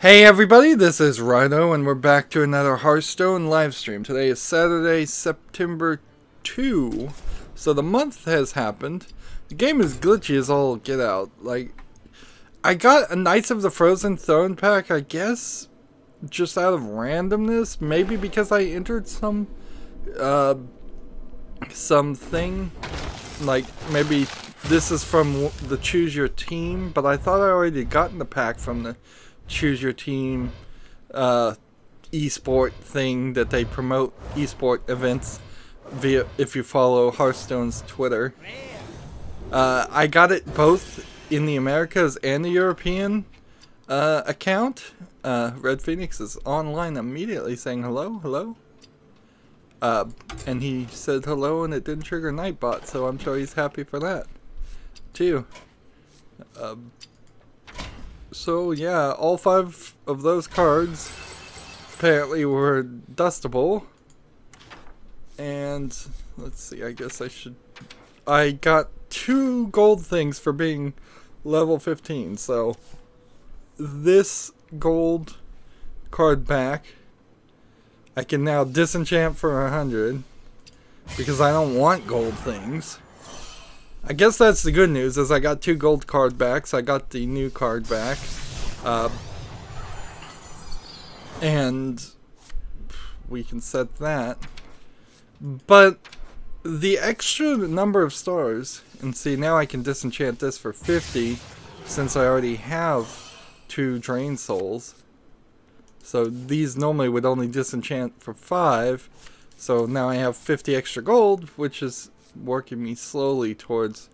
Hey everybody, this is Rydo and we're back to another Hearthstone livestream. Today is Saturday, September 2, so the month has happened. The game is glitchy as all get out. Like, I got a Knights of the Frozen Throne pack, I guess, just out of randomness. Maybe because I entered something. Like, maybe this is from the Choose Your Team, but I thought I already gotten the pack from the Choose Your Team esport thing that they promote esport events via, if you follow Hearthstone's Twitter. I got it both in the Americas and the European account. Red Phoenix is online immediately saying hello, hello. And he said hello and it didn't trigger Nightbot, so I'm sure he's happy for that too. So yeah, all 5 of those cards apparently were dustable. And let's see, I guess I got 2 gold things for being level 15. So this gold card back, I can now disenchant for 100 because I don't want gold things. I guess that's the good news, is I got 2 gold card backs. I got the new card back. And we can set that. But the extra number of stars, and see, now I can disenchant this for 50 since I already have 2 drain souls. So these normally would only disenchant for 5. So now I have 50 extra gold, which is working me slowly towards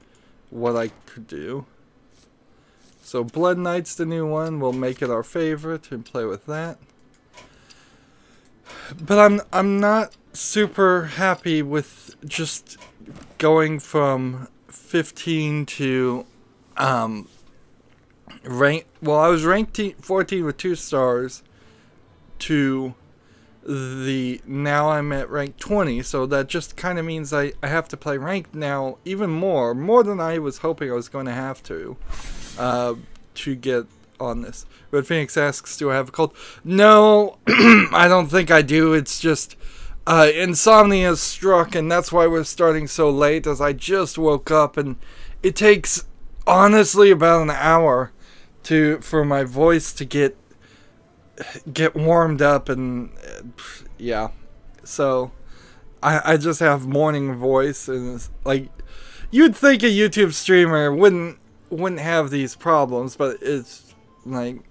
what I could do. So Blood Knight's the new one. We'll make it our favorite and play with that. But I'm not super happy with just going from 15 to rank. Well, I was ranked 14 with 2 stars to now I'm at rank 20, so that just kind of means I have to play ranked now even more than I was hoping I was going to have to get on this. Red Phoenix asks, do I have a cold? No, I don't think I do. It's just insomnia struck, and that's why we're starting so late, as I just woke up, and it takes honestly about an hour for my voice to get warmed up, and yeah, so I just have morning voice, and it's like, you'd think a YouTube streamer wouldn't have these problems, but it's like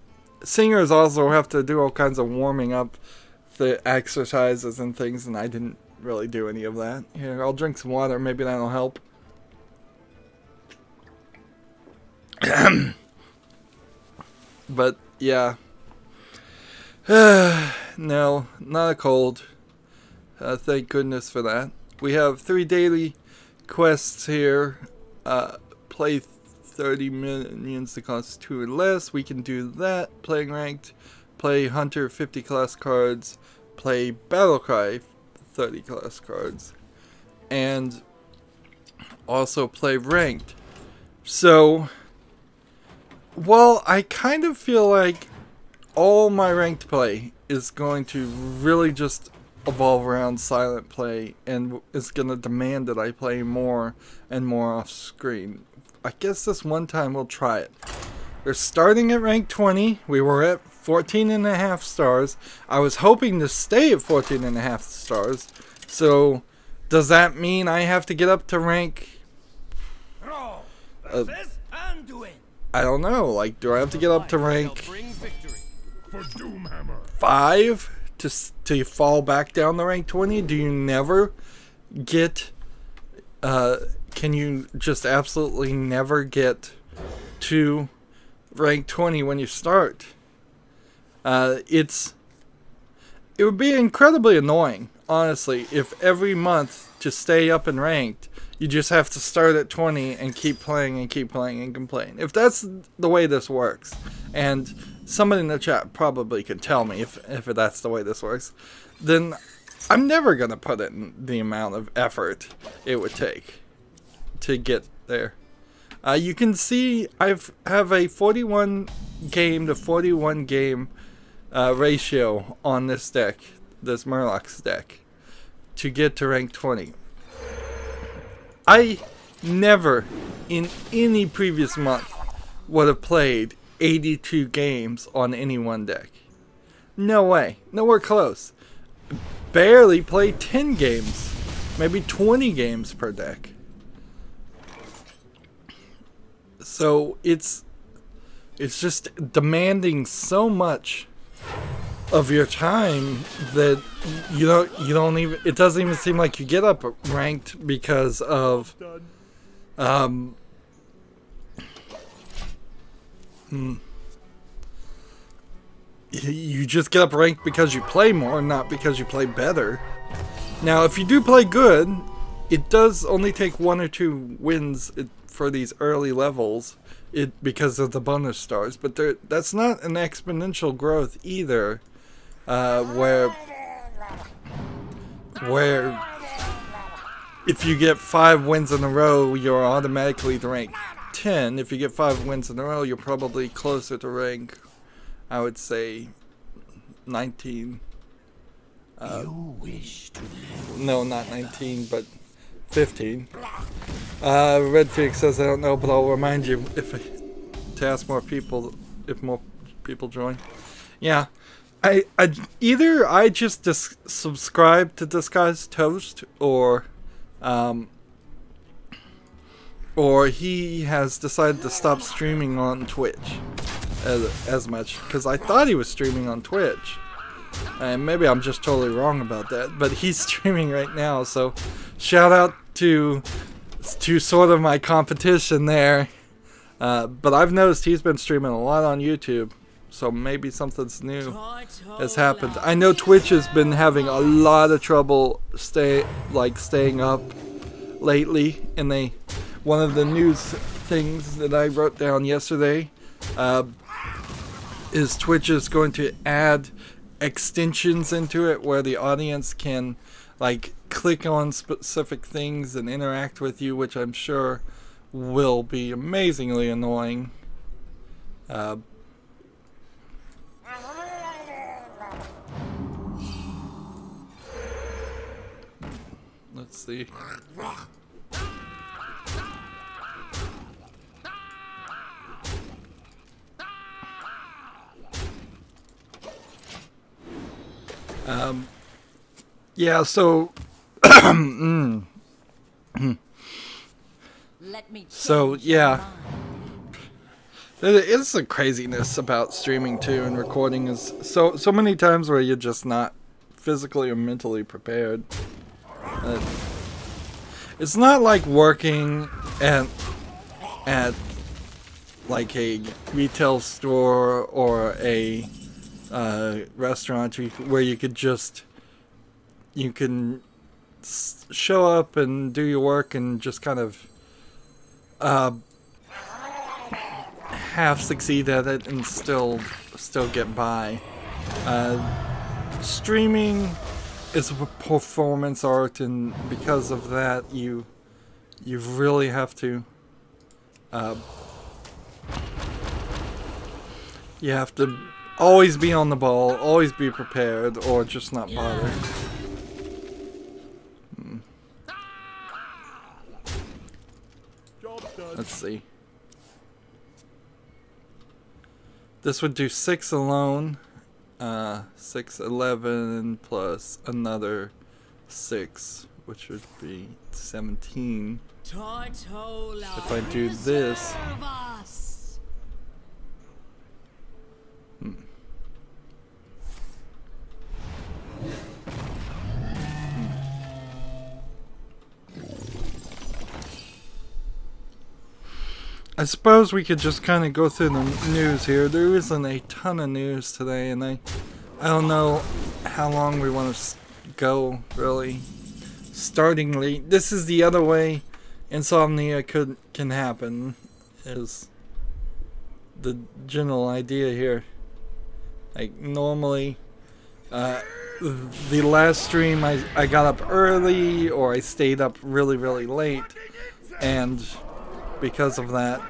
singers also have to do all kinds of warming up, the exercises and things, and I didn't really do any of that. Here, I'll drink some water, maybe that'll help. But yeah. No, not a cold. Thank goodness for that. We have 3 daily quests here. Play 30 minions that cost 2 or less. We can do that. Playing ranked. Play Hunter 50 class cards. Play Battlecry 30 class cards. And also play ranked. So, well, I kind of feel like all my ranked play is going to really just evolve around silent play, and is going to demand that I play more and more off screen. I guess this one time we'll try it. We're starting at rank 20. We were at 14.5 stars. I was hoping to stay at 14.5 stars. So does that mean I have to get up to rank I don't know, like, do I have to get up to rank 5 to fall back down to rank 20? Do you never get can you just absolutely never get to rank 20 when you start? It would be incredibly annoying, honestly, if every month to stay up and ranked you just have to start at 20 and keep playing and keep playing and complain. If that's the way this works, and somebody in the chat probably could tell me if that's the way this works, then I'm never going to put in the amount of effort it would take to get there. You can see I have a 41 game to 41 game ratio on this deck, this Murloc's deck, to get to rank 20. I never in any previous month would have played 82 games on any one deck. No way. Nowhere close. Barely played 10 games. Maybe 20 games per deck. So it's just demanding so much of your time that you don't even, it doesn't even seem like you get up ranked because of you just get up ranked because you play more, not because you play better. Now, if you do play good, it does only take 1 or 2 wins for these early levels because of the bonus stars, but that's not an exponential growth either, where if you get 5 wins in a row, you're automatically to rank 10. If you get 5 wins in a row, you're probably closer to rank, I would say, 19. You wish to live. No, not 19, but 15. Red Phoenix says, I don't know, but I'll remind you to ask more people if more people join. Yeah, either I just subscribe to Disguised Toast, or he has decided to stop streaming on Twitch as much, because I thought he was streaming on Twitch. And maybe I'm just totally wrong about that, but he's streaming right now, so shout out to sort of my competition there. But I've noticed he's been streaming a lot on YouTube, so maybe something's new has happened. I know Twitch has been having a lot of trouble staying up lately, and one of the news things that I wrote down yesterday is Twitch is going to add extensions into it where the audience can click on specific things and interact with you, which I'm sure will be amazingly annoying. Let's see. Yeah, so so yeah, it's a craziness about streaming too, and recording is so many times where you're just not physically or mentally prepared. It's not like working at like a retail store or a restaurant where you can show up and do your work and just kind of half succeed at it and still get by. Streaming is a performance art, and because of that, you really have to always be on the ball, always be prepared, or just not bother. Let's see. This would do 6 alone. 6, 11 plus another 6, which would be 17. If I do this. I suppose we could just kind of go through the news here. There isn't a ton of news today, and I don't know how long we want to go, really. Startingly, this is the other way insomnia can happen, is the general idea here. Like, normally, the last stream I got up early, or I stayed up really, really late, and because of that.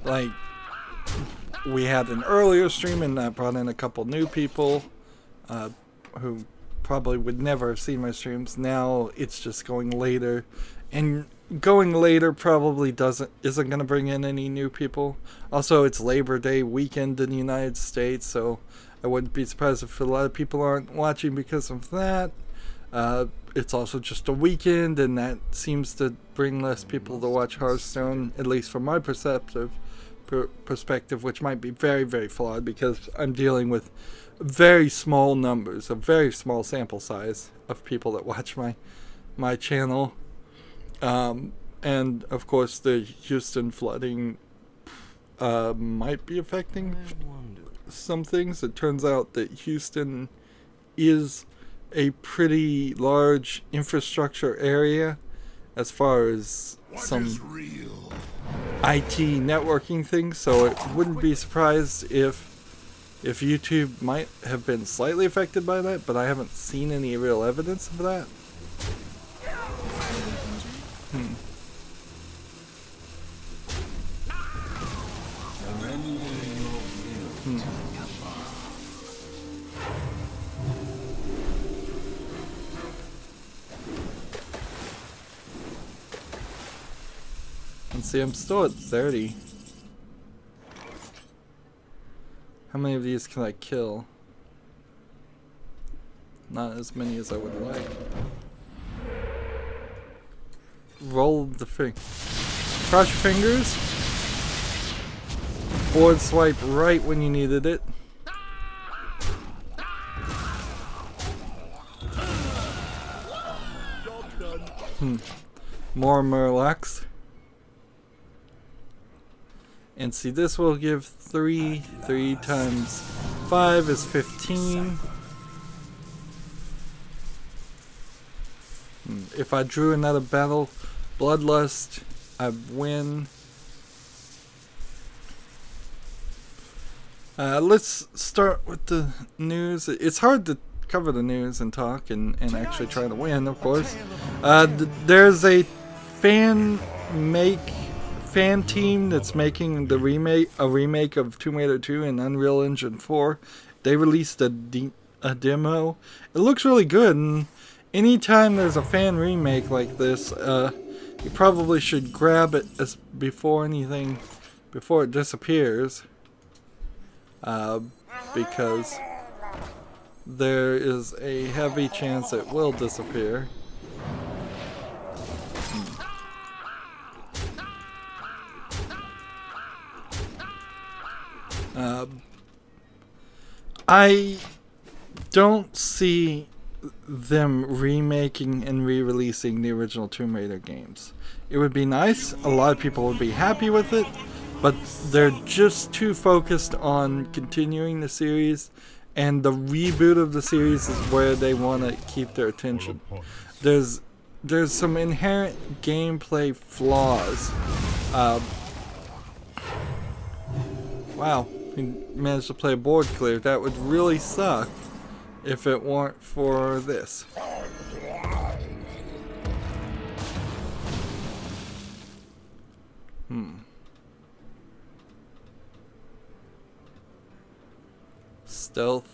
Like, we had an earlier stream and that brought in a couple new people who probably would never have seen my streams. Now it's just going later, and going later probably isn't going to bring in any new people. Also, it's Labor Day weekend in the United States, so I wouldn't be surprised if a lot of people aren't watching because of that. It's also just a weekend, and that seems to bring less people to watch Hearthstone, at least from my perspective, which might be very, very flawed because I'm dealing with very small numbers, a very small sample size of people that watch my channel. And of course the Houston flooding might be affecting some things. It turns out that Houston is a pretty large infrastructure area as far as some IT networking things, so it wouldn't be surprised if YouTube might have been slightly affected by that, but I haven't seen any real evidence of that. And see, I'm still at 30. How many of these can I kill? Not as many as I would like. Roll the finger. Cross your fingers. Forward swipe right when you needed it. More Murlocs. And see, this will give 3 times 5 is 15. If I drew another battle, Bloodlust, I win. Let's start with the news. It's hard to cover the news and talk and actually try to win, of course. There's a fan team that's making a remake of Tomb Raider 2 in Unreal Engine 4. They released a demo. It looks really good, and anytime there's a fan remake like this, you probably should grab it before it disappears, because there is a heavy chance it will disappear. I don't see them remaking and re-releasing the original Tomb Raider games. It would be nice, a lot of people would be happy with it, but they're just too focused on continuing the series, and the reboot of the series is where they want to keep their attention. There's some inherent gameplay flaws. Wow, we managed to play a board clear. That would really suck if it weren't for this. Stealth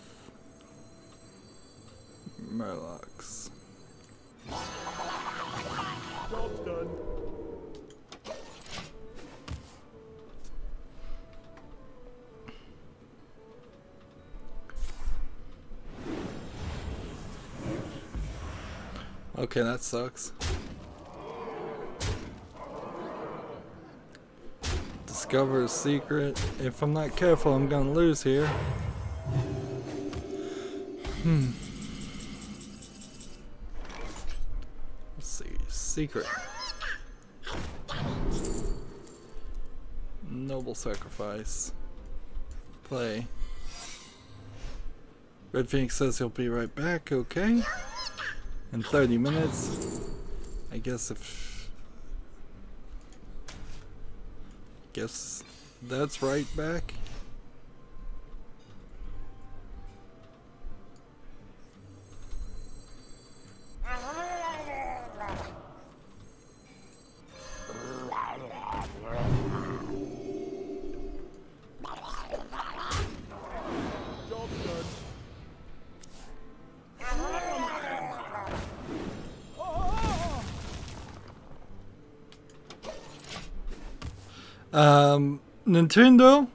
Murlocs. Job's done. Okay, that sucks. Discover a secret. If I'm not careful, I'm gonna lose here. Let's see. Secret. Noble sacrifice. Play. Red Phoenix says he'll be right back. Okay. In 30 minutes. I guess that's right back. Nintendo,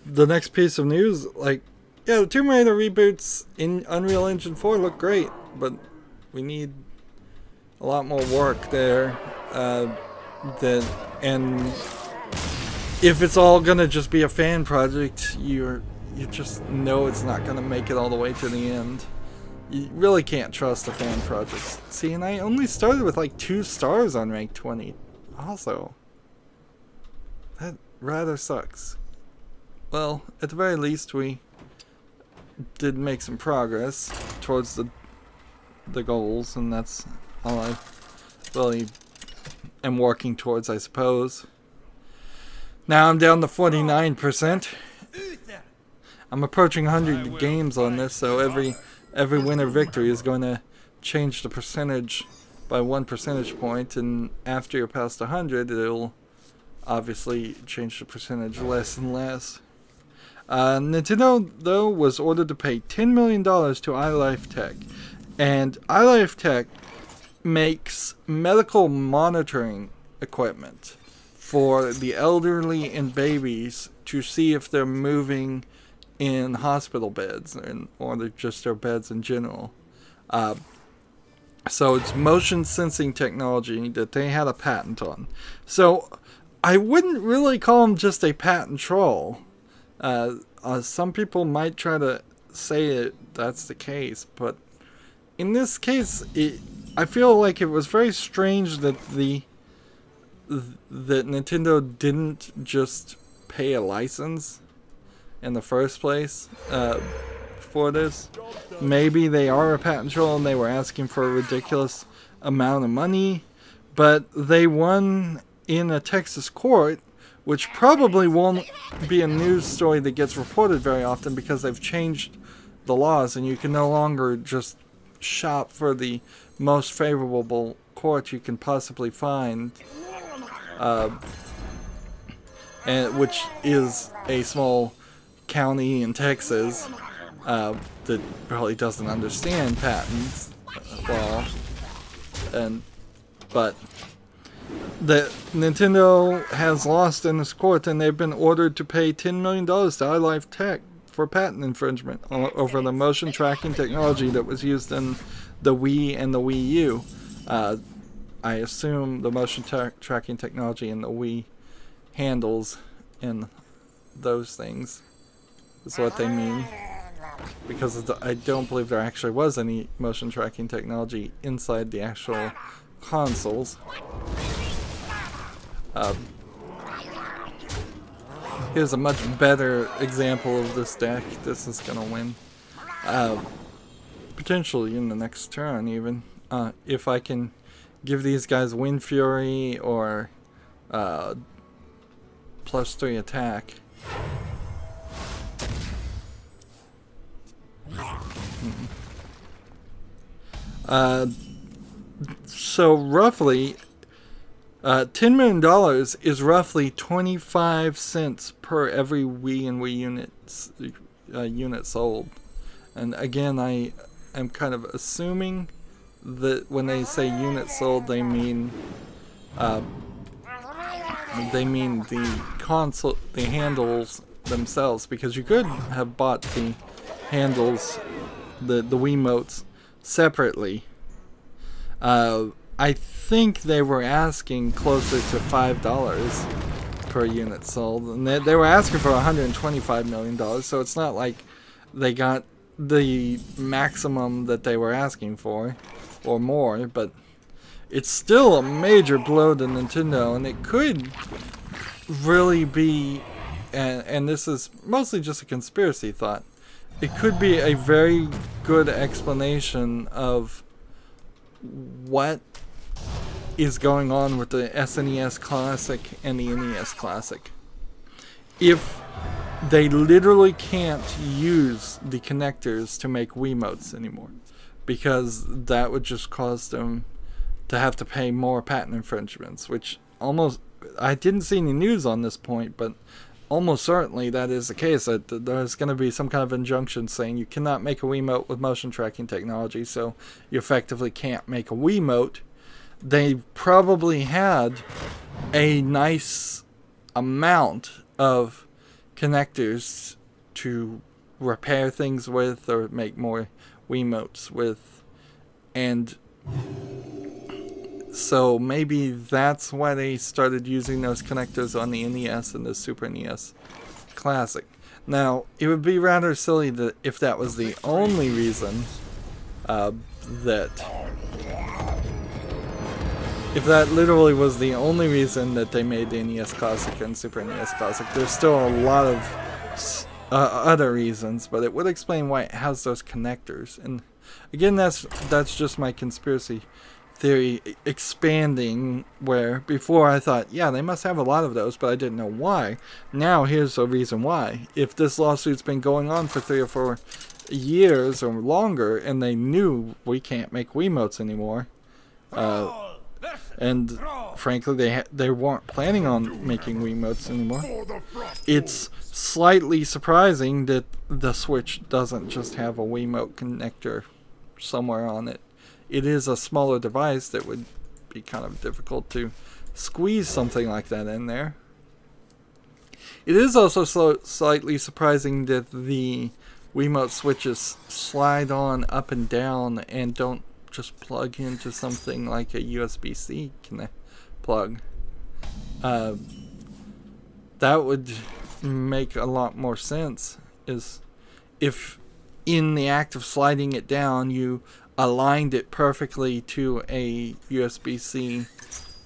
the next piece of news, like, yeah, the Tomb Raider reboots in Unreal Engine 4 look great, but we need a lot more work there. And if it's all gonna just be a fan project, you just know it's not gonna make it all the way to the end. You really can't trust a fan project. See, and I only started with like 2 stars on rank 20. Also, that rather sucks. Well, at the very least, we did make some progress towards the goals, and that's all I really am working towards, I suppose. Now I'm down to 49%. I'm approaching 100 games on this, so every winner victory is going to change the percentage by 1 percentage point, and after you're past 100, it'll obviously change the percentage less and less. Nintendo, though, was ordered to pay $10 million to iLife Tech, and iLife Tech makes medical monitoring equipment for the elderly and babies to see if they're moving in hospital beds or they're just their beds in general. So it's motion sensing technology that they had a patent on. So I wouldn't really call them just a patent troll. Some people might try to say that's the case, but in this case, I feel like it was very strange that that Nintendo didn't just pay a license in the first place for this. Maybe they are a patent troll and they were asking for a ridiculous amount of money, but they won in a Texas court, which probably won't be a news story that gets reported very often because they've changed the laws and you can no longer just shop for the most favorable court you can possibly find, and which is a small county in Texas that probably doesn't understand patents law, but the Nintendo has lost in this court, and they've been ordered to pay $10 million to iLife Tech for patent infringement over the motion tracking technology that was used in the Wii and the Wii U. I assume the motion tracking technology in the Wii handles and those things is what they mean, because I don't believe there actually was any motion tracking technology inside the actual consoles. Here's a much better example of this deck. This is gonna win, potentially in the next turn even, if I can give these guys Wind Fury or +3 attack. So roughly, $10 million is roughly 25 cents per every Wii and Wii unit sold. And again, I am kind of assuming that when they say units sold, they mean the console, the handles themselves, because you could have bought the handles, the Wiimotes separately. I think they were asking closer to $5 per unit sold, and they were asking for $125 million, so it's not like they got the maximum that they were asking for, or more, but it's still a major blow to Nintendo, and it could really be, and this is mostly just a conspiracy thought, it could be a very good explanation of what is going on with the SNES Classic and the NES Classic. If they literally can't use the connectors to make Wiimotes anymore, because that would just cause them to have to pay more patent infringements, which almost, I didn't see any news on this point, but almost certainly that is the case, that there's going to be some kind of injunction saying you cannot make a Wiimote with motion tracking technology, so you effectively can't make a Wiimote. They probably had a nice amount of connectors to repair things with or make more Wiimotes with. And so maybe that's why they started using those connectors on the NES and the Super NES Classic. Now, it would be rather silly that if that was the only reason if that literally was the only reason that they made the NES Classic and Super NES Classic. There's still a lot of other reasons, but it would explain why it has those connectors. And again, that's just my conspiracy theory expanding, where before I thought, yeah, they must have a lot of those, but I didn't know why. Now here's a reason why. If this lawsuit's been going on for 3 or 4 years or longer, and they knew we can't make Wiimotes anymore, and frankly they weren't planning on making Wiimotes anymore, it's slightly surprising that the Switch doesn't just have a Wiimote connector somewhere on it. It is a smaller device that would be kind of difficult to squeeze something like that in there. It is also slightly surprising that the Wiimote switches slide on up and down and don't just plug into something like a USB-C plug. That would make a lot more sense, is if in the act of sliding it down you aligned it perfectly to a USB-C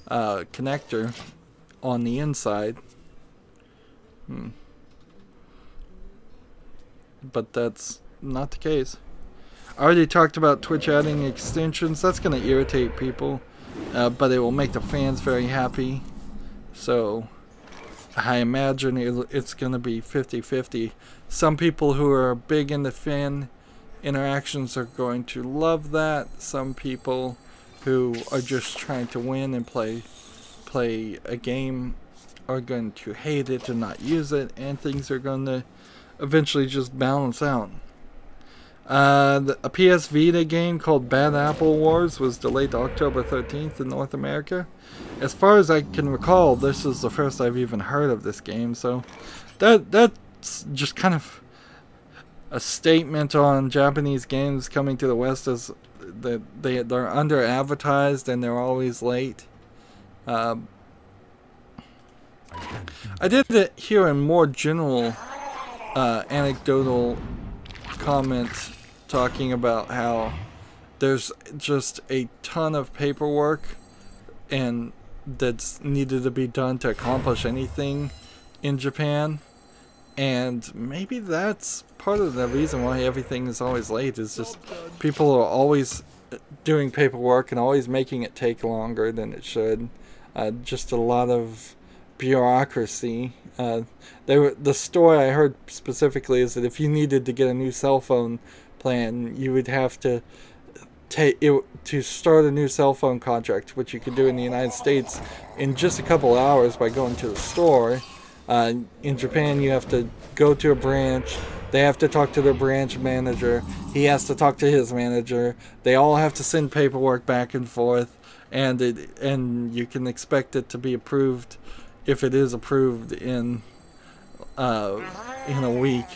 connector on the inside. But that's not the case. I already talked about Twitch adding extensions. That's going to irritate people, but it will make the fans very happy. So I imagine it's going to be 50-50. Some people who are big into fan interactions are going to love that. Some people who are just trying to win and play a game are going to hate it and not use it, and things are going to eventually just balance out. A PS Vita game called Bad Apple Wars was delayed to October 13th in North America. As far as I can recall, this is the first I've even heard of this game, so that's just kind of a statement on Japanese games coming to the West, as that they're under advertised and they're always late. I did hear a more general anecdotal comment talking about how there's just a ton of paperwork and that's needed to be done to accomplish anything in Japan. And maybe that's part of the reason why everything is always late, is just people are always doing paperwork and always making it take longer than it should. Just a lot of bureaucracy. The story I heard specifically is that if you needed to get a new cell phone plan, you would have to start a new cell phone contract, which you could do in the United States in just a couple hours by going to the store. In Japan, you have to go to a branch. They have to talk to their branch manager. He has to talk to his manager. They all have to send paperwork back and forth, and you can expect it to be approved, if it is approved, in a week.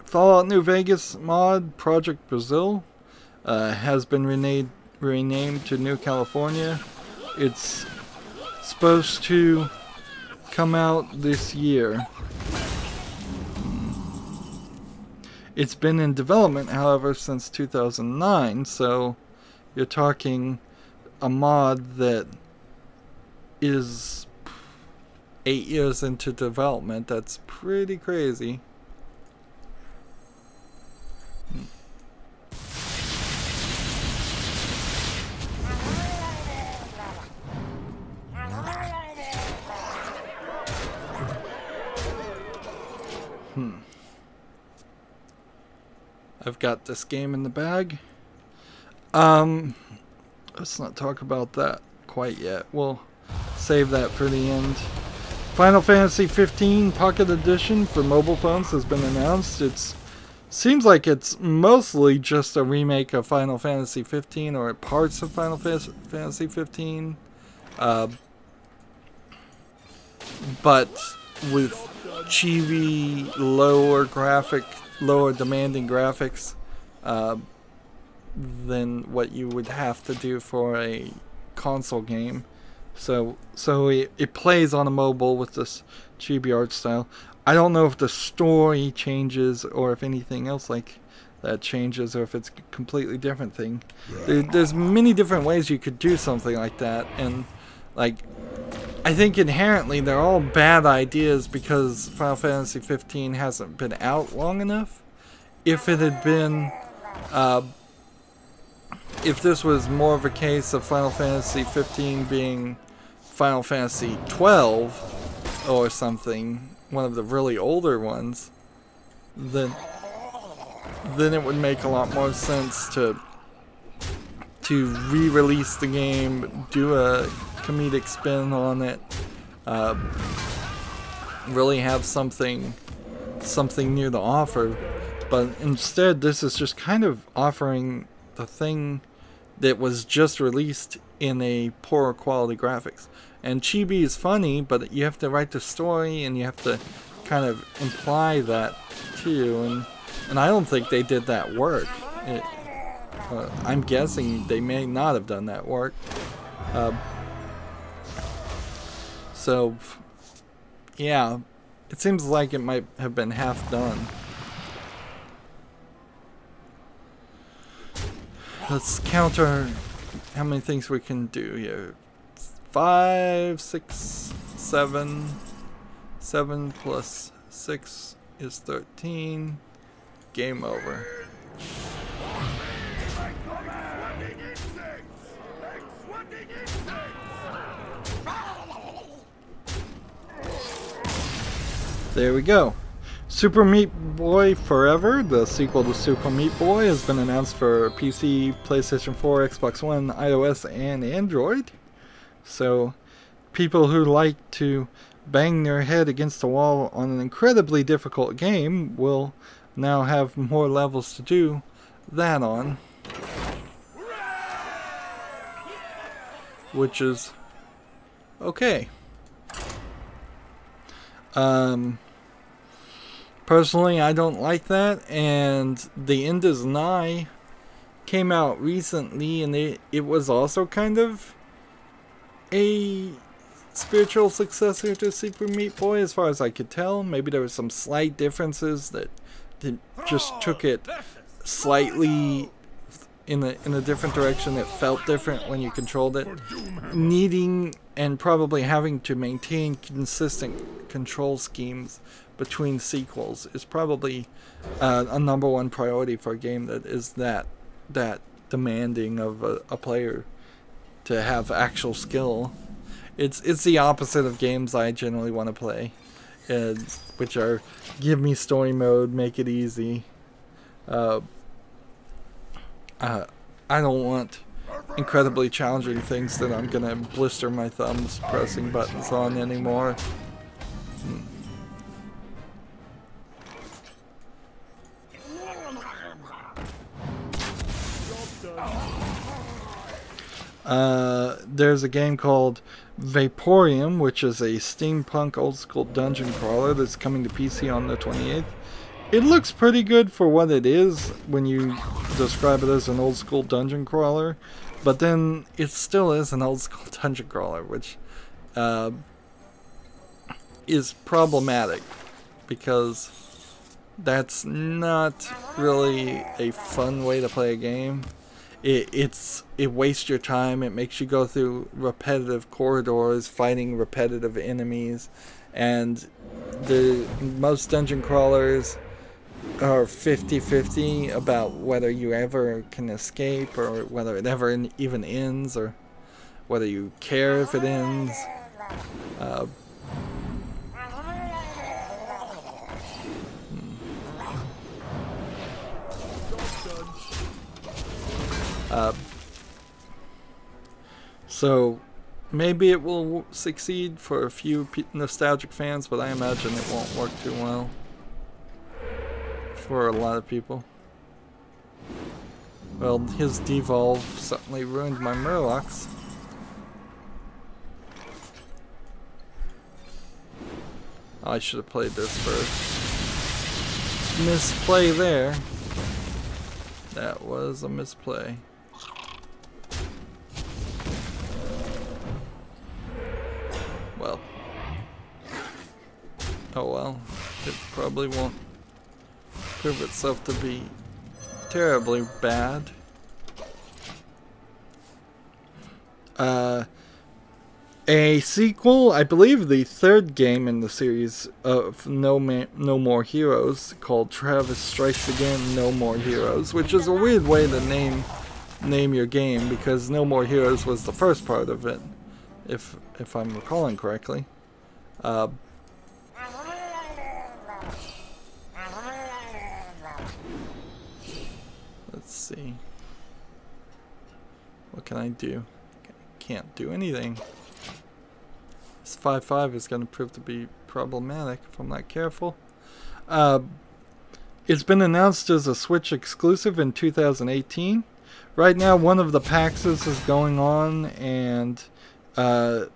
Fallout New Vegas mod Project Brazil has been renamed to New California. It's supposed to come out this year. It's been in development, however, since 2009, so you're talking a mod that is 8 years into development. That's pretty crazy. I've got this game in the bag. Let's not talk about that quite yet. We'll save that for the end. Final Fantasy 15 Pocket Edition for mobile phones has been announced. It seems like it's mostly just a remake of Final Fantasy 15 or parts of Final Fantasy 15. But with chibi, lower demanding graphics than what you would have to do for a console game. So it plays on a mobile with this chibi art style. I don't know if the story changes or if anything else like that changes or if it's a completely different thing. There's many different ways you could do something like that, and like I think inherently they're all bad ideas because Final Fantasy 15 hasn't been out long enough. If it had been if this was more of a case of Final Fantasy 15 being Final Fantasy 12 or something, one of the really older ones, then it would make a lot more sense to re-release the game, do a comedic spin on it, really have something new to offer. But instead, this is just kind of offering the thing that was just released in a poorer quality graphics. And chibi is funny, but you have to write the story and you have to kind of imply that too. And I don't think they did that work. I'm guessing they may not have done that work. So, yeah, it seems like it might have been half done. Let's counter how many things we can do here. 5, 6, 7. 7 plus 6 is 13. Game over. There we go. Super Meat Boy Forever, the sequel to Super Meat Boy, has been announced for PC, PlayStation 4, Xbox One, iOS, and Android. So, people who like to bang their head against the wall on an incredibly difficult game will now have more levels to do that on. Which is okay. Personally, I don't like that, and The End Is Nigh came out recently, and it was also kind of a spiritual successor to Super Meat Boy, as far as I could tell. Maybe there were some slight differences that just took it slightly in a different direction. It felt different when you controlled it. Needing and probably having to maintain consistent control schemes between sequels is probably a #1 priority for a game that is that demanding of a player to have actual skill. It's the opposite of games I generally want to play, which are give me story mode, make it easy. I don't want incredibly challenging things that I'm gonna blister my thumbs pressing buttons on anymore. There's a game called Vaporium, which is a steampunk old school dungeon crawler that's coming to PC on the 28th. It looks pretty good for what it is when you describe it as an old school dungeon crawler, but then it still is an old school dungeon crawler, which is problematic because that's not really a fun way to play a game. It wastes your time. It makes you go through repetitive corridors, fighting repetitive enemies, and most dungeon crawlers are 50-50 about whether you ever can escape or whether it ever even ends or whether you care if it ends. So maybe it will succeed for a few nostalgic fans, but I imagine it won't work too well for a lot of people. Well, his devolve suddenly ruined my Murlocs. I should have played this first. Misplay there. That was a misplay. Well. Oh well. It probably won't prove itself to be terribly bad. A sequel, I believe the third game in the series of No More Heroes, called Travis Strikes Again No More Heroes, which is a weird way to name your game, because No More Heroes was the first part of it, if I'm recalling correctly. Let's see. What can I do? Can't do anything. This 5.5 is going to prove to be problematic if I'm not careful. It's been announced as a Switch exclusive in 2018. Right now, one of the PAXs is going on, and a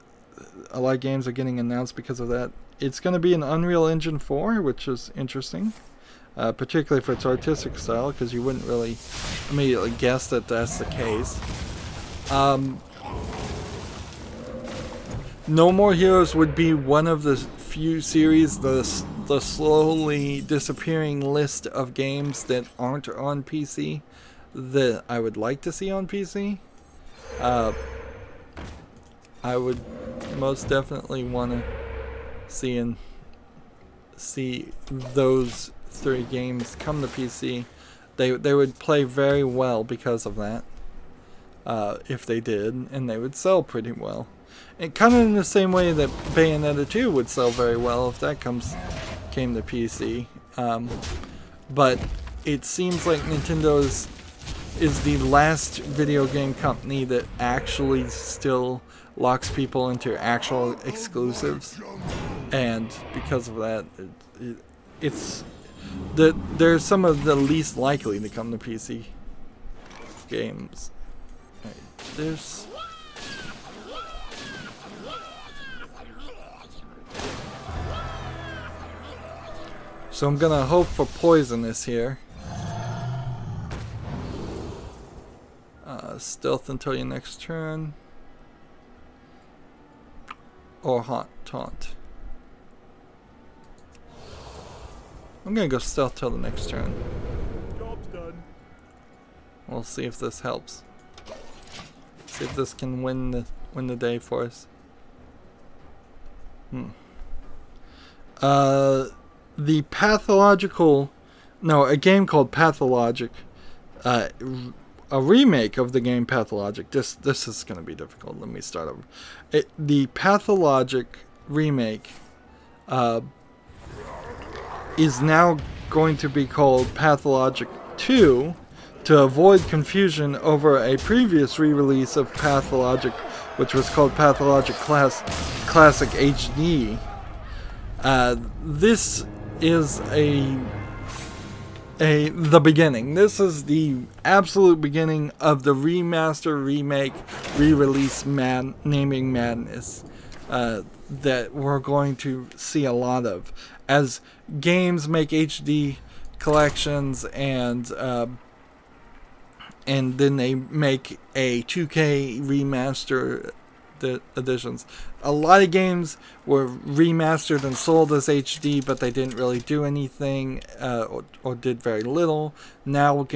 lot of games are getting announced because of that. It's going to be an Unreal Engine 4, which is interesting, particularly for its artistic style, because you wouldn't really immediately guess that that's the case. No More Heroes would be one of the few series, the slowly disappearing list of games that aren't on PC that I would like to see on PC. I would most definitely want to see those 3 games come to PC. They would play very well because of that, if they did, and they would sell pretty well. And kind of in the same way that Bayonetta 2 would sell very well if that came to PC. But it seems like Nintendo is the last video game company that actually still locks people into actual exclusives. And because of that, they're some of the least likely to come to PC games. Right, there's... So I'm gonna hope for poisonous here. Stealth until your next turn. Or taunt. I'm gonna go stealth till the next turn. Job's done. We'll see if this helps. See if this can win the day for us. The Pathological... No, a game called Pathologic. A remake of the game Pathologic. This is going to be difficult. Let me start over. The Pathologic remake is now going to be called Pathologic 2 to avoid confusion over a previous re-release of Pathologic, which was called Pathologic Classic HD. This is the beginning. This is the absolute beginning of the remaster, remake, re-release naming madness that we're going to see a lot of as games make HD collections and then they make a 2K remaster editions. A lot of games were remastered and sold as HD, but they didn't really do anything or did very little. Now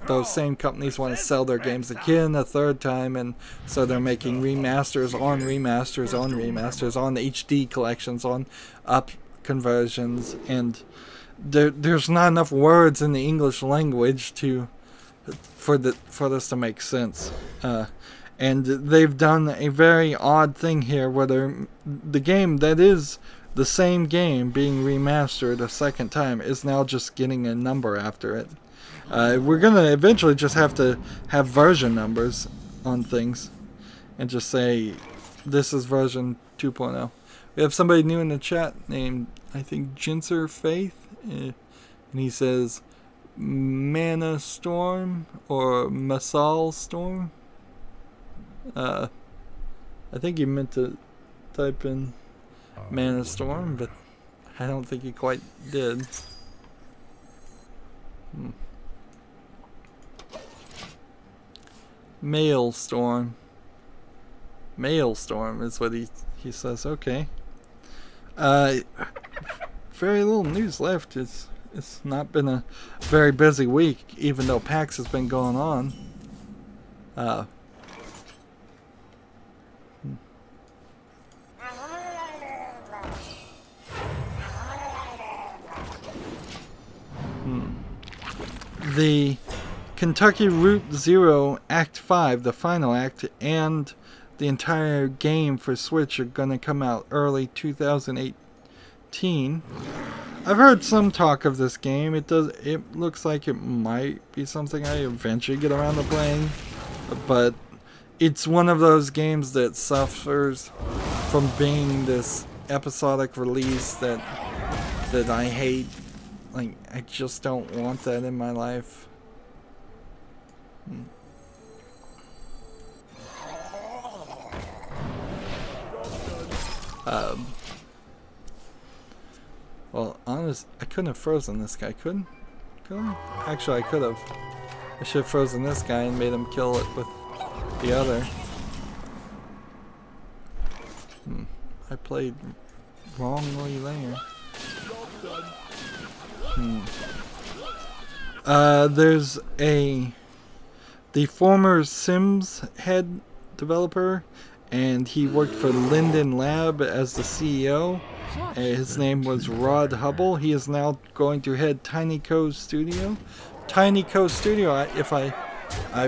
those same companies want to sell their games again a third time, and so they're making remasters on remasters on remasters on HD collections, on up conversions, and there's not enough words in the English language for this to make sense. And they've done a very odd thing here where the game that is the same game being remastered a second time is now just getting a number after it. We're going to eventually just have to have version numbers on things and just say this is version 2.0. We have somebody new in the chat named, I think, Jinser Faith. And he says, Mana Storm or Masal Storm. I think he meant to type in Mana Storm, but I don't think he quite did. Maelstrom. Maelstrom is what he says. Okay. Very little news left. It's not been a very busy week, even though PAX has been going on. The Kentucky Route Zero Act 5, the final act, and the entire game for Switch are going to come out early 2018. I've heard some talk of this game. It looks like it might be something I eventually get around to playing, but it's one of those games that suffers from being this episodic release that I hate. Like, I just don't want that in my life. Well, honest, I couldn't have frozen this guy, could I? Actually, I could have. I should have frozen this guy and made him kill it with the other. I played wrongly there. There's the former Sims head developer, and he worked for Linden Lab as the CEO. His name was Rod Hubble. He is now going to head Tiny Co Studio. Tiny Co Studio, if I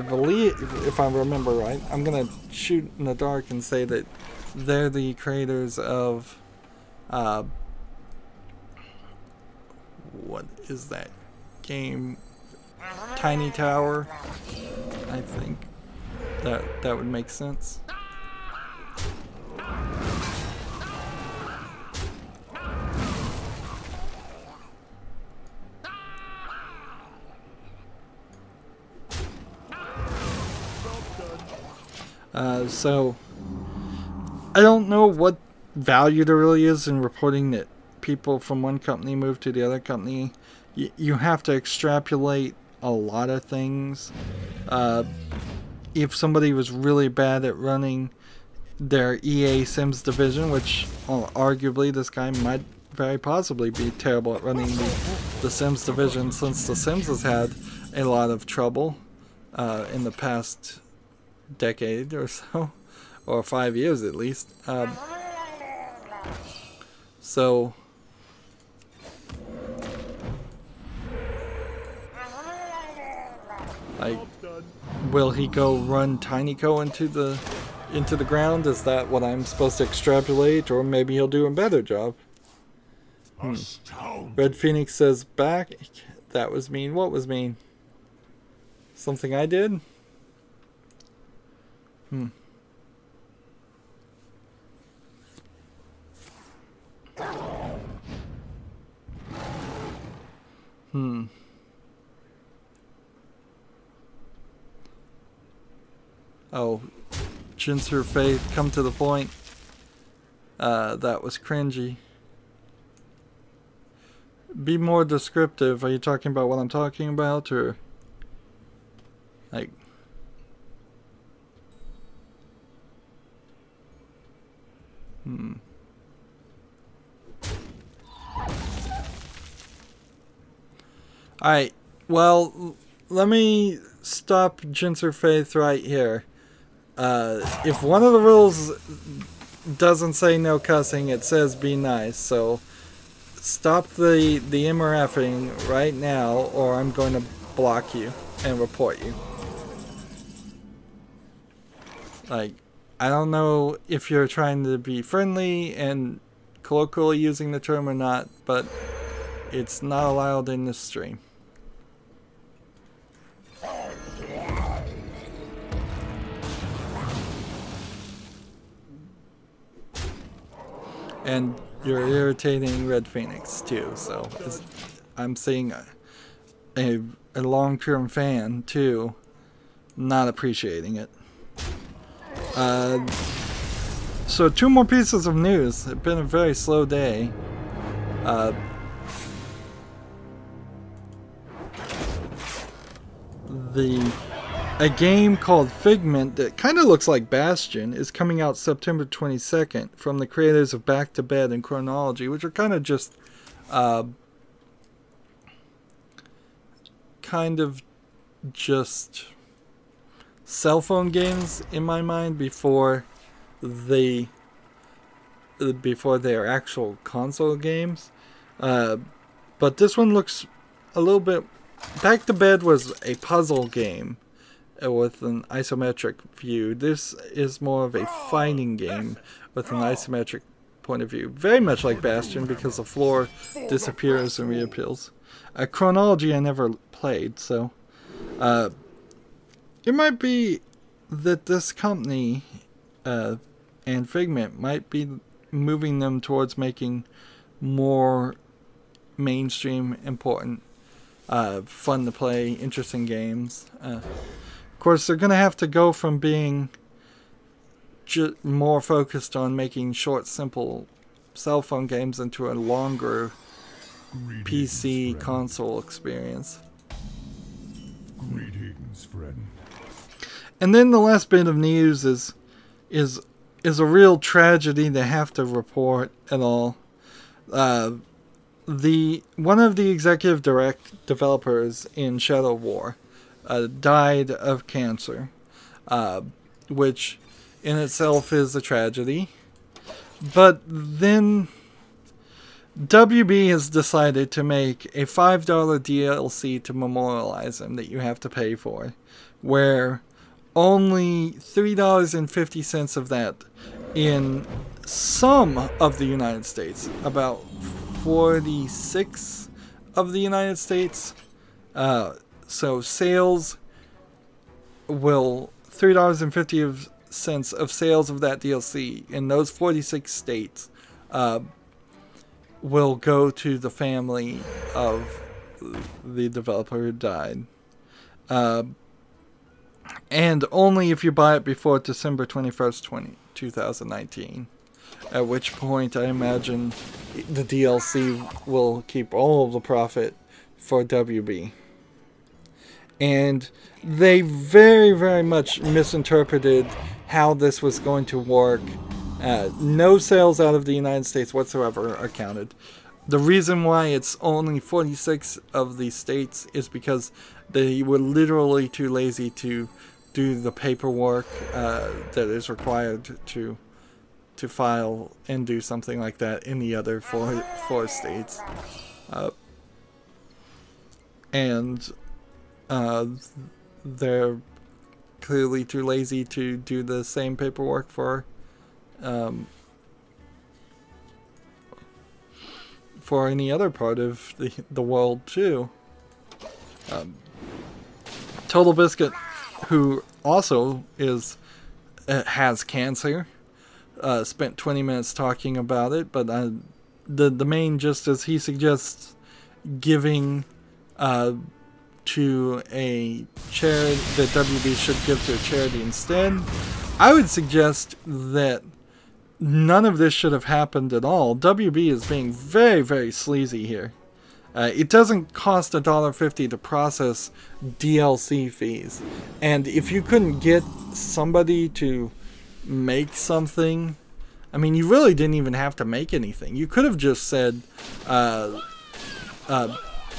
believe, if I remember right, I'm gonna shoot in the dark and say that they're the creators of what is that game? Tiny Tower. I think that would make sense. So I don't know what value there really is in reporting that people from one company move to the other company. You have to extrapolate a lot of things. If somebody was really bad at running their EA Sims division, which arguably this guy might very possibly be terrible at running the Sims division, since the Sims has had a lot of trouble in the past decade or so, or 5 years at least. So like, will he go run TinyCo into the ground? Is that what I'm supposed to extrapolate? Or maybe he'll do a better job. Red Phoenix says back. That was mean. What was mean? Something I did? Oh, Jinser Faith, come to the point. That was cringy. Be more descriptive. Are you talking about what I'm talking about, or like? Alright, well, let me stop Jinser Faith right here. If one of the rules doesn't say no cussing, it says be nice, so stop the MRFing right now, or I'm going to block you and report you. Like, I don't know if you're trying to be friendly and colloquially using the term or not, but it's not allowed in this stream. And you're irritating Red Phoenix too, so I'm seeing a long-term fan too not appreciating it. So 2 more pieces of news. It's been a very slow day. A game called Figment that kind of looks like Bastion is coming out September 22nd from the creators of Back to Bed and Chronology, which are kind of just cell phone games in my mind before they are actual console games. But this one looks a little bit... Back to Bed was a puzzle game with an isometric view. This is more of a fighting game with an isometric point of view. Very much like Bastion because the floor disappears and reappears. Chronology I never played, so... it might be that this company and Figment might be moving them towards making more mainstream, important, fun to play, interesting games. Of course, they're going to have to go from being more focused on making short, simple cell phone games into a longer PC console experience. Greetings, friend. And then the last bit of news is a real tragedy to have to report at all. One of the executive developers in Shadow War died of cancer, which in itself is a tragedy. But then WB has decided to make a $5 DLC to memorialize him that you have to pay for, where only $3.50 of that in some of the United States, about 46 of the United States. So sales will $3.50 of sales of that DLC in those 46 states will go to the family of the developer who died. And only if you buy it before December 21st, 2019. At which point I imagine the DLC will keep all of the profit for WB. And they very, very much misinterpreted how this was going to work. No sales out of the United States whatsoever are counted. The reason why it's only 46 of the states is because they were literally too lazy to do the paperwork that is required to file and do something like that in the other four states. And they're clearly too lazy to do the same paperwork for any other part of the world too. Total Biscuit, who also has cancer, spent 20 minutes talking about it, but the main gist is he suggests giving to a charity, that WB should give to a charity instead. I would suggest that none of this should have happened at all. WB is being very, very sleazy here. It doesn't cost $1.50 to process DLC fees. And if you couldn't get somebody to make something, I mean, you really didn't even have to make anything. You could have just said,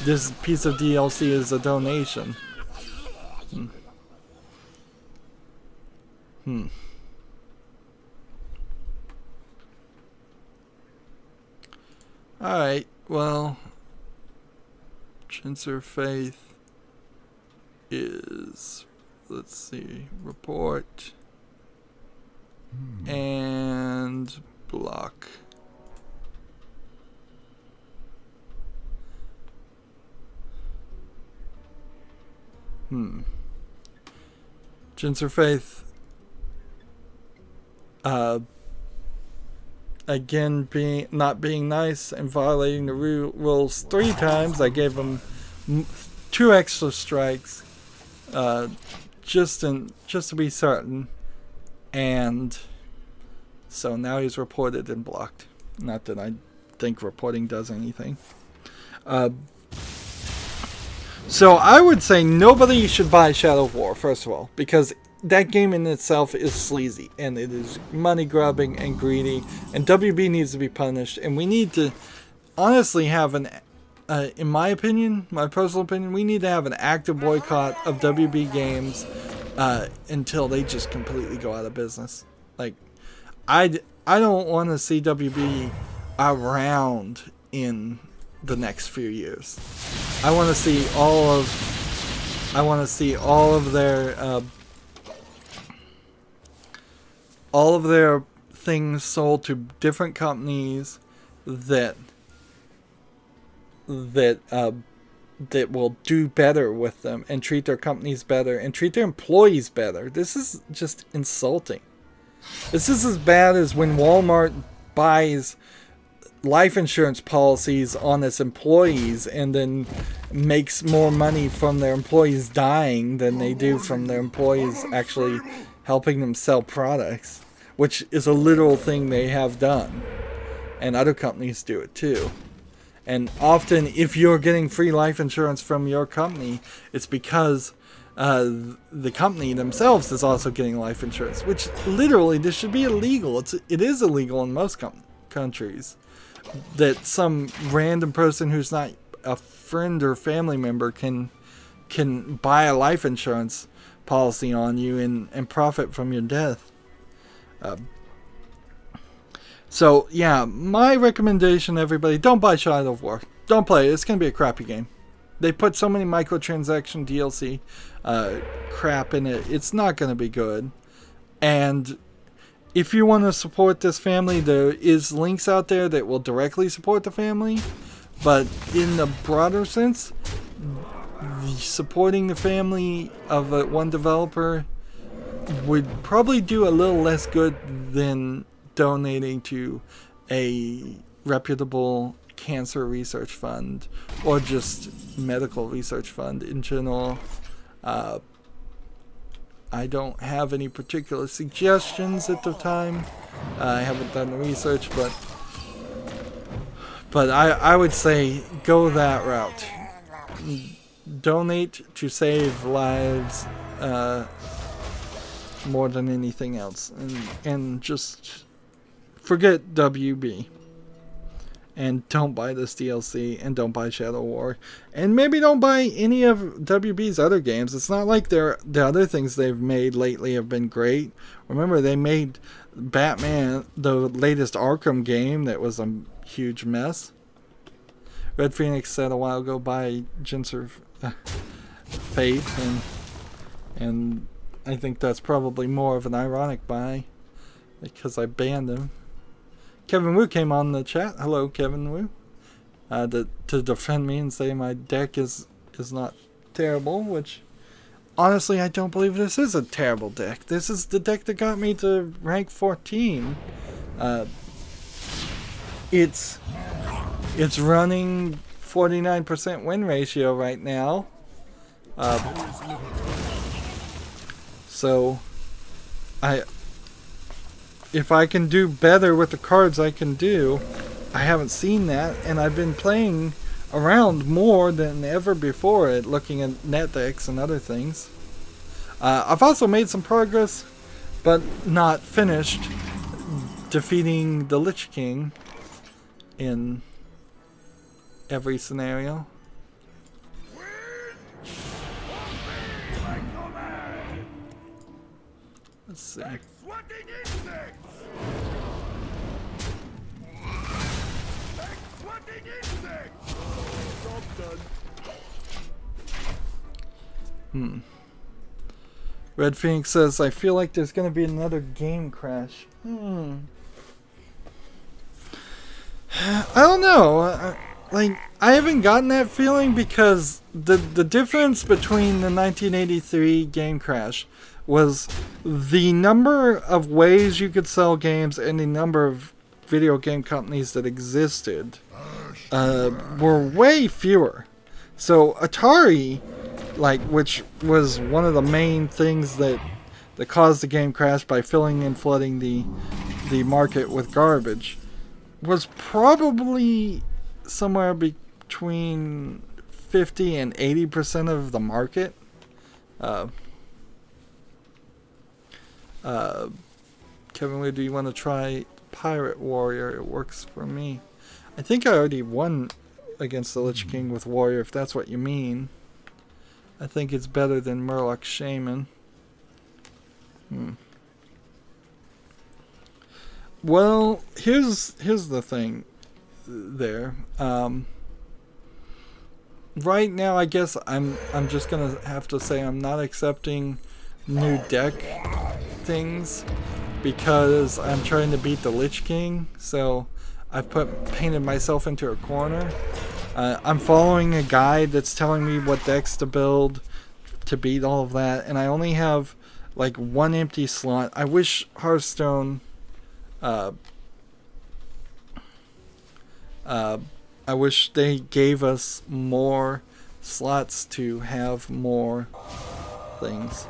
this piece of DLC is a donation. Alright, well, Chinser Faith is, let's see, report and block. Chinser Faith again not being nice and violating the rules 3 times. I gave him 2 extra strikes, just to be certain, and so now he's reported and blocked. Not that I think reporting does anything. So I would say nobody should buy Shadow of War, first of all, because that game in itself is sleazy, and it is money grubbing and greedy, and WB needs to be punished, and we need to honestly have an, in my opinion, my personal opinion, we need to have an active boycott of WB games until they just completely go out of business. Like, I don't want to see WB around in the next few years. I want to see all of their things sold to different companies that will do better with them and treat their companies better and treat their employees better. This is just insulting. This is as bad as when Walmart buys life insurance policies on its employees and then makes more money from their employees dying than they do from their employees actually helping them sell products, which is a literal thing they have done, and other companies do it too. And often, if you're getting free life insurance from your company, it's because the company themselves is also getting life insurance, which literally, this should be illegal. It is illegal in most countries that some random person who's not a friend or family member can buy a life insurance policy on you and profit from your death. So yeah, my recommendation, everybody, don't buy Shadow of War. Don't play it. It's gonna be a crappy game. They put so many microtransaction DLC crap in it. It's not gonna be good. And if you want to support this family, there is links out there that will directly support the family. But in the broader sense, supporting the family of one developer would probably do a little less good than donating to a reputable cancer research fund or just medical research fund in general. I don't have any particular suggestions at the time. I haven't done the research, but I would say go that route. Donate to save lives more than anything else, and just forget WB. And don't buy this DLC, and don't buy Shadow War, and maybe don't buy any of WB's other games. It's not like the other things they've made lately have been great. Remember, they made Batman, the latest Arkham game, that was a huge mess. Red Phoenix said a while ago, buy Jinser Faith, and I think that's probably more of an ironic buy because I banned him. Kevin Wu came on the chat. Hello, Kevin Wu. To defend me and say my deck is not terrible, which honestly I don't believe this is a terrible deck. This is the deck that got me to rank 14. It's running 49% win ratio right now. So if I can do better with the cards I can do, I haven't seen that, and I've been playing around more than ever before at looking at net decks and other things. I've also made some progress, but not finished, defeating the Lich King in every scenario. Let's see. Red Phoenix says, I feel like there's going to be another game crash. I don't know. Like, I haven't gotten that feeling because the difference between the 1983 game crash was the number of ways you could sell games and the number of video game companies that existed were way fewer. So Atari, like, which was one of the main things that caused the game crash by filling and flooding the market with garbage, was probably somewhere between 50 and 80% of the market. Kevin Wu, do you want to try Pirate Warrior? It works for me. I think I already won against the Lich King with Warrior, if that's what you mean. I think it's better than Murloc Shaman. Well, here's the thing there. Right now, I guess I'm just gonna have to say I'm not accepting new deck things because I'm trying to beat the Lich King. So I've painted myself into a corner. I'm following a guide that's telling me what decks to build to beat all of that, and I only have like one empty slot. I wish Hearthstone. I wish they gave us more slots to have more things.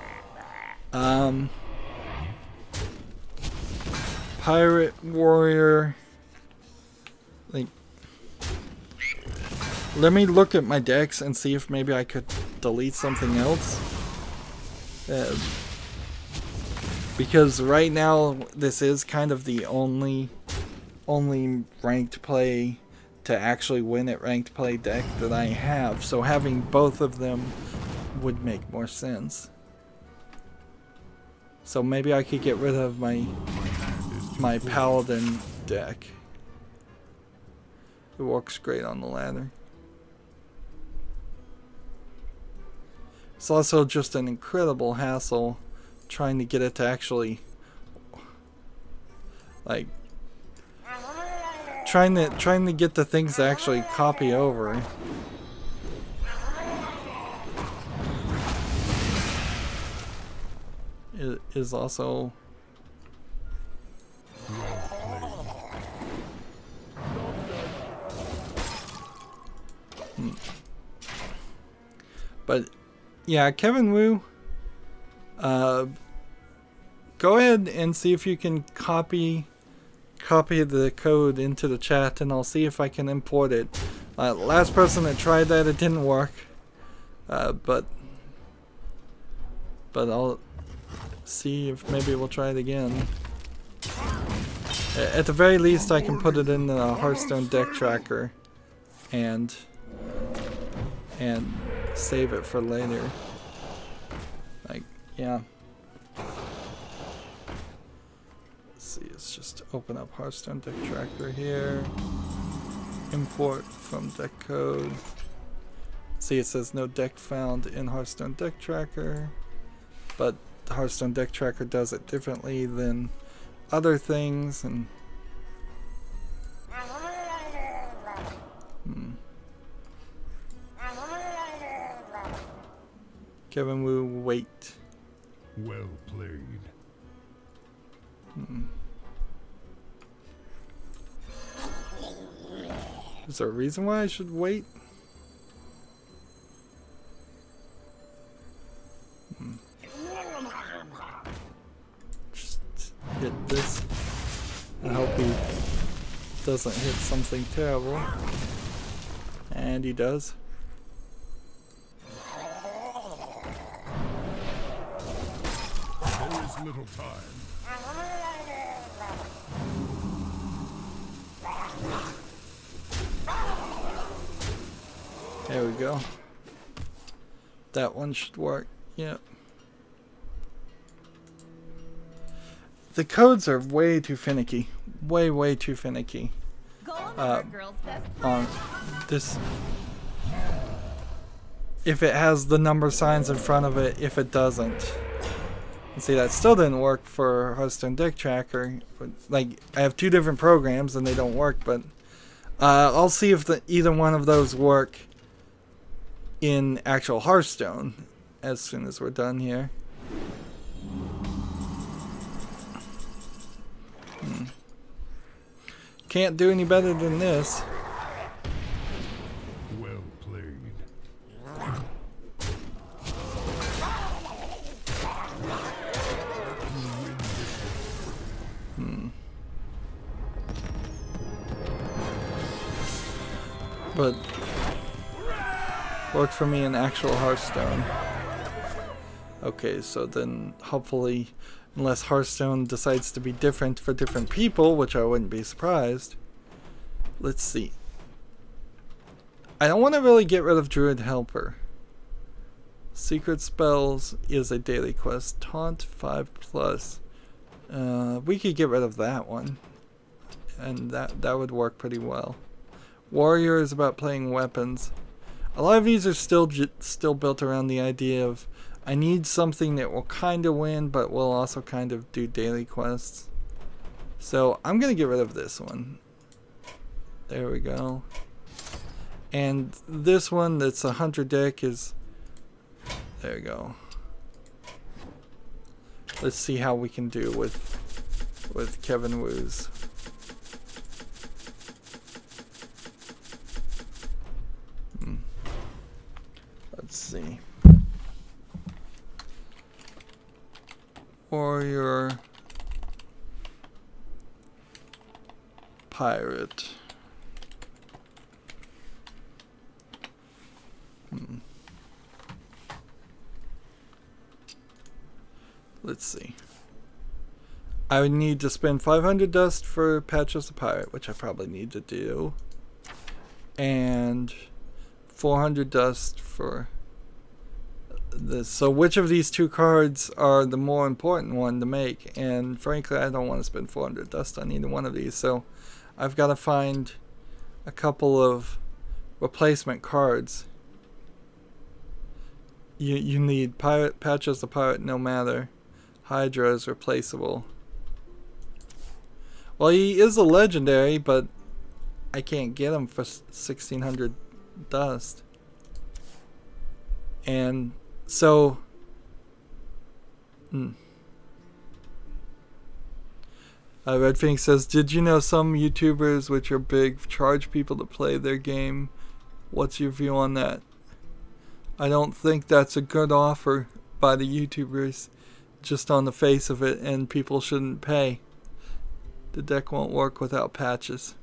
Pirate Warrior. Like, let me look at my decks and see if maybe I could delete something else. Because right now this is kind of the only ranked play to actually win at ranked play deck that I have, so having both of them would make more sense. So maybe I could get rid of my Paladin deck. It works great on the ladder. It's also just an incredible hassle trying to get it to actually, like, trying to get the things to actually copy over. It is also but yeah, Kevin Wu, go ahead and see if you can copy the code into the chat, and I'll see if I can import it. Last person that tried that, it didn't work, but I'll see if maybe we'll try it again. At the very least, I can put it in the Hearthstone deck tracker and save it for later. Like, yeah. See, let's just open up Hearthstone deck tracker here, import from deck code. See, it says no deck found in Hearthstone deck tracker, but the Hearthstone deck tracker does it differently than other things. And Kevin Wu, wait. Well played. Is there a reason why I should wait? Just hit this. I hope he doesn't hit something terrible. And he does. There is little time. There we go. That one should work. Yep. The codes are way too finicky. Way too finicky. On this. If it has the number signs in front of it, if it doesn't. And see, that still didn't work for Hearthstone Deck Tracker. But, like, I have two different programs and they don't work, but I'll see if either one of those work in actual Hearthstone as soon as we're done here. Can't do any better than this. Well played. But worked for me in actual Hearthstone. Okay, so then hopefully, unless Hearthstone decides to be different for different people, which I wouldn't be surprised. Let's see. I don't want to really get rid of Druid Helper. Secret Spells is a daily quest. Taunt 5+. We could get rid of that one. And that would work pretty well. Warrior is about playing weapons. A lot of these are still built around the idea of I need something that will kind of win, but will also kind of do daily quests. So I'm going to get rid of this one. There we go. And this one that's a hunter deck is... There we go. Let's see how we can do with Kevin Woo's. Let's see. Warrior, pirate. Let's see. I would need to spend 500 dust for Patches the Pirate, which I probably need to do, and 400 dust for this. So which of these two cards are the more important one to make? And frankly, I don't want to spend 400 dust on either one of these, so I've got to find a couple of replacement cards. You need Patches the Pirate no matter. Hydra is replaceable. Well, he is a legendary, but I can't get him for 1600 dust. And so Red Phoenix says, did you know some YouTubers which are big charge people to play their game? What's your view on that? I don't think that's a good offer by the YouTubers, just on the face of it, and people shouldn't pay. The deck won't work without patches.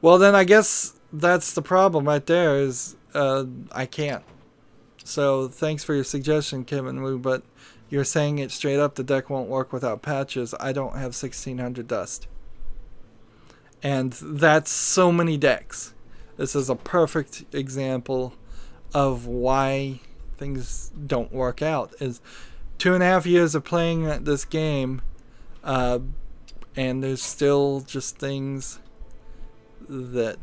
Well, then I guess that's the problem right there, is I can't. So thanks for your suggestion, Kevin Wu, but you're saying it straight up, the deck won't work without patches. I don't have 1600 dust. And that's so many decks. This is a perfect example of why things don't work out. Is 2.5 years of playing this game, and there's still just things that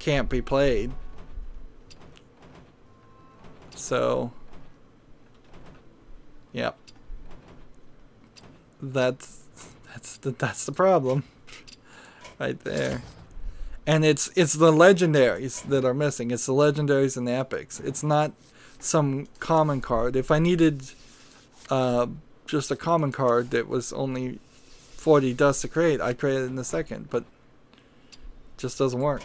can't be played. So, yep, that's the problem, right there. And it's the legendaries that are missing. It's the legendaries and the epics. It's not some common card. If I needed just a common card that was only 40 dust to create, I'd create it in a second, but it just doesn't work.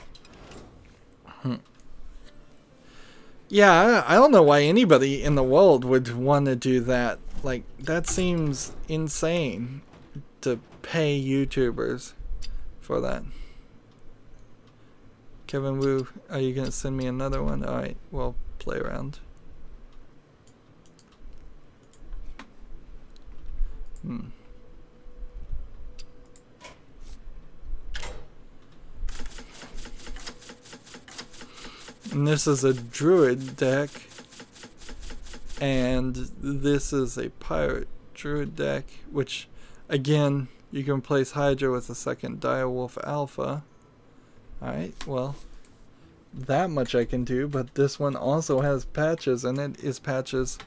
Yeah, I don't know why anybody in the world would want to do that. Like, that seems insane to pay YouTubers for that. Kevin Wu, are you going to send me another one? Alright, we'll play around. And this is a druid deck, and this is a pirate druid deck, which again you can replace Hydra with a second Direwolf Alpha. Alright, well, that much I can do, but this one also has patches, and it is patches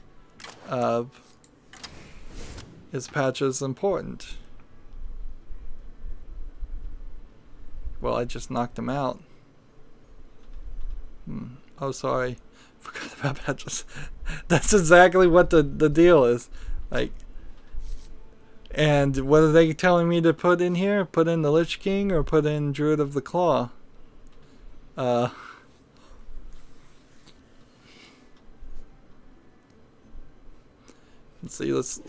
important. Well, I just knocked him out. Oh, sorry. Forgot about patches. That's exactly what the deal is. Like, And what are they telling me to put in here? Put in the Lich King or put in Druid of the Claw? Let's see. Let's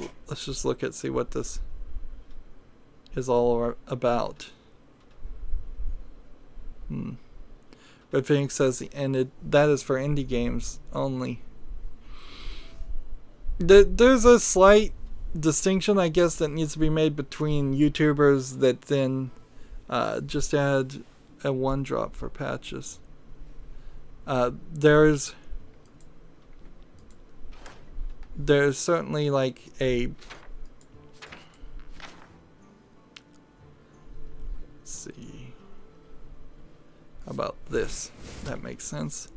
just look at see what this is all about. Red Phoenix says, and that is for indie games only. There's a slight distinction, I guess, that needs to be made between YouTubers that then just add a 1-drop for patches. There's certainly like a, let's see, how about this? That makes sense.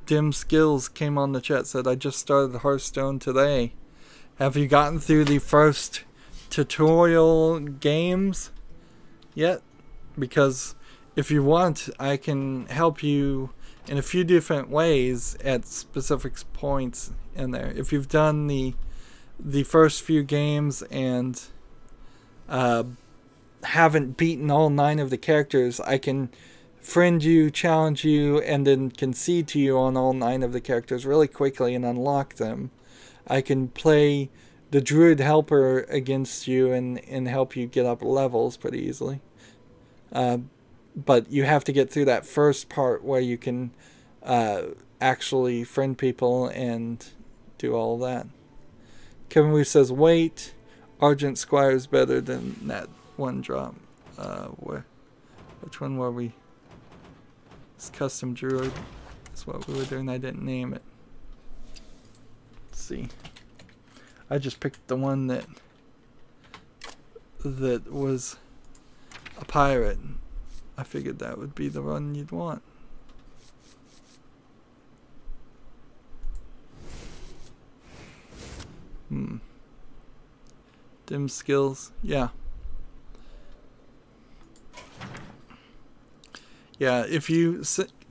Dim Skills came on the chat, said, I just started Hearthstone today. Have you gotten through the first tutorial games yet? Because if you want, I can help you in a few different ways at specific points in there. If you've done the first few games and haven't beaten all 9 of the characters, I can friend you, challenge you, and then concede to you on all 9 of the characters really quickly and unlock them. I can play the Druid Helper against you and help you get up levels pretty easily. But you have to get through that first part where you can actually friend people and do all that. Kevin Wu says, wait, Argent Squire is better than that 1-drop. Which one were we? It's Custom Druid. That's what we were doing. I didn't name it. Let's see. I just picked the one that was a pirate. I figured that would be the one you'd want. Dim Skills. Yeah. Yeah, if you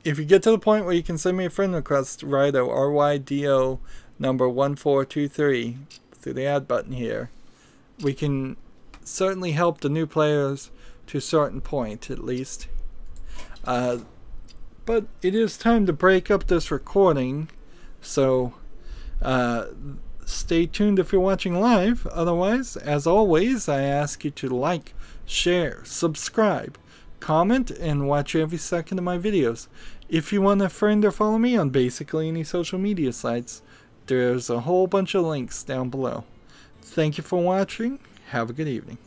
get to the point where you can send me a friend request, Rydo, RYDO number 1423 through the add button here, we can certainly help the new players to a certain point at least. But it is time to break up this recording, so stay tuned if you're watching live. Otherwise, as always, I ask you to like, share, subscribe, comment, and watch every second of my videos. If you want to friend or follow me on basically any social media sites, there's a whole bunch of links down below. Thank you for watching. Have a good evening.